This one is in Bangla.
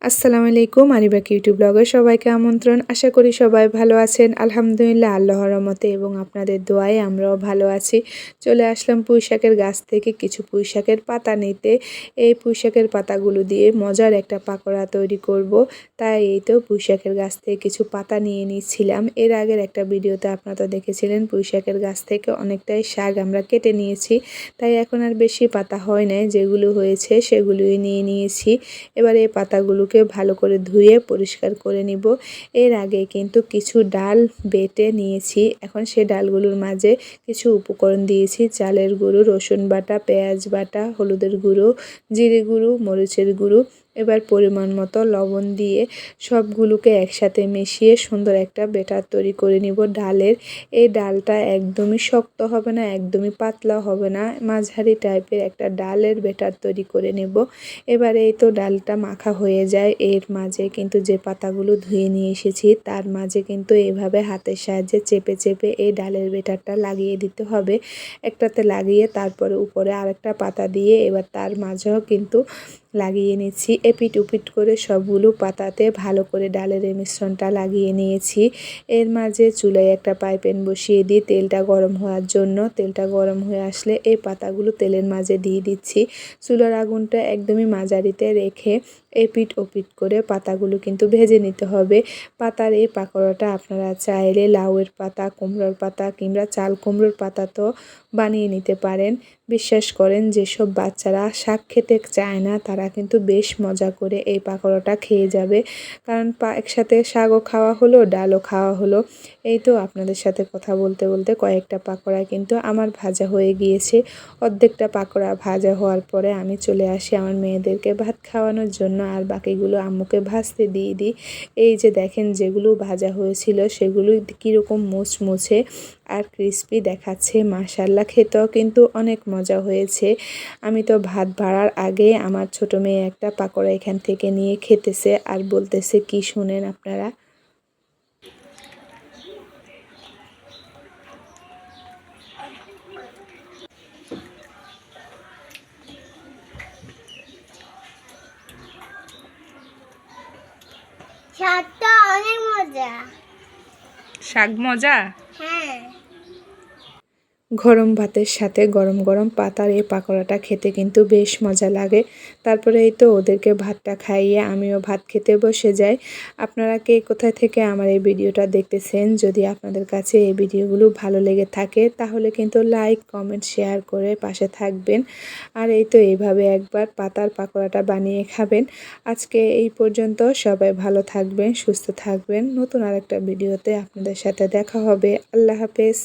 আসসালামু আলাইকুম, আরিবাক ইউটিউব ব্লগে সবাইকে আমন্ত্রণ। আশা করি সবাই ভালো আছেন। আলহামদুলিল্লাহ, আল্লাহর রহমতে এবং আপনাদের দোয়ায় আমরাও ভালো আছি। চলে আসলাম পুঁইশাকের গাছ থেকে কিছু পুঁইশাকের পাতা নিতে। এই পুঁইশাকের পাতাগুলো দিয়ে মজার একটা পাকোড়া তৈরি করব। তাই এই তো পুঁইশাকের গাছ থেকে কিছু পাতা নিয়ে নিয়েছিলাম। এর আগের একটা ভিডিওতে আপনারা তো দেখেছিলেন পুঁইশাকের গাছ থেকে অনেকটাই শাক আমরা কেটে নিয়েছি। তাই এখন আর বেশি পাতা হয় নাই, যেগুলো হয়েছে সেগুলোই নিয়ে নিয়েছি। এবার এই পাতাগুলোকে ভালো করে ধুয়ে পরিষ্কার করে নিব। এর আগে কিন্তু কিছু ডাল বেটে নিয়েছি। এখন সে ডালগুলোর মাঝে কিছু উপকরণ দিয়েছি: চালের গুঁড়ো, রসুন বাটা, পেঁয়াজ বাটা, হলুদের গুঁড়ো, জিরে গুঁড়ো, মরিচের গুঁড়ো। এবার পরিমাণ মতো লবণ দিয়ে সবগুলোকে একসাথে মিশিয়ে সুন্দর একটা ব্যাটার তৈরি করে নিব ডালের। এই ডালটা একদমই শক্ত হবে না, একদমই পাতলা হবে না, মাঝারি টাইপের একটা ডালের ব্যাটার তৈরি করে নেব। এবার এই তো ডালটা মাখা হয়ে যায়, এর মাঝে কিন্তু যে পাতাগুলো ধুয়ে নিয়ে এসেছি তার মাঝে কিন্তু এইভাবে হাতের সাহায্যে চেপে চেপে এই ডালের ব্যাটারটা লাগিয়ে দিতে হবে। একটাতে লাগিয়ে তারপরে উপরে আরেকটা পাতা দিয়ে এবার তার মাঝেও কিন্তু লাগিয়ে নিচ্ছি। এপিট উপিট করে সবগুলো পাতাতে ভালো করে ডালের এই মিশ্রণটা লাগিয়ে নিয়েছি। এর মাঝে চুলায় একটা প্যান বসিয়ে দিয়ে তেলটা গরম হওয়ার জন্য, তেলটা গরম হয়ে আসলে এই পাতাগুলো তেলের মাঝে দিয়ে দিচ্ছি। চুলার আগুনটা একদমই মাঝারিতে রেখে এপিট ওপিট করে পাতাগুলো কিন্তু ভেজে নিতে হবে। পাতার এই পাকোড়াটা আপনারা চাইলে লাউয়ের পাতা, কুমড়োর পাতা কিংবা চাল কুমড়োর পাতা তো বানিয়ে নিতে পারেন। বিশ্বাস করেন, যেসব বাচ্চারা শাক খেতে চায় না তারা কিন্তু বেশ মজা করে এই পাকোড়াটা খেয়ে যাবে। কারণ একসাথে শাকও খাওয়া হলো, ডালও খাওয়া হলো। এই তো আপনাদের সাথে কথা বলতে বলতে কয়েকটা পাকোড়া কিন্তু আমার ভাজা হয়ে গিয়েছে। অর্ধেকটা পাকোড়া ভাজা হওয়ার পরে আমি চলে আসি আমার মেয়েদেরকে ভাত খাওয়ানোর জন্য, আর বাকিগুলো আম্মুকে ভাজতে দিয়ে দিই। এই যে দেখেন, যেগুলো ভাজা হয়েছিল সেগুলো কীরকম মুচমুচে আর ক্রিস্পি দেখাচ্ছে। মাশাল্লাহ, খেতেও কিন্তু অনেক মজা হয়েছে। আমি তো ভাত বাড়ার আগে আমার ছোট মেয়ে একটা পাকোড়া এখান থেকে নিয়ে খেতেছে আর বলতেছে, কি শুনেন আপনারা? শাকটা অনেক মজা। শাক মজা? হ্যাঁ। গরম ভাতের সাথে গরম গরম পাতার এই পাকোড়াটা খেতে কিন্তু বেশ মজা লাগে। তারপরে এই তো ওদেরকে ভাতটা খাইয়ে আমিও ভাত খেতে বসে যাই। আপনারা কে কোথা থেকে আমার এই ভিডিওটা দেখতেছেন? যদি আপনাদের কাছে এই ভিডিওগুলো ভালো লেগে থাকে তাহলে কিন্তু লাইক, কমেন্ট, শেয়ার করে পাশে থাকবেন। আর এই তো এইভাবে একবার পাতার পাকোড়াটা বানিয়ে খাবেন। আজকে এই পর্যন্ত। সবাই ভালো থাকবেন, সুস্থ থাকবেন। নতুন আরেকটা ভিডিওতে আপনাদের সাথে দেখা হবে। আল্লাহ হাফেজ।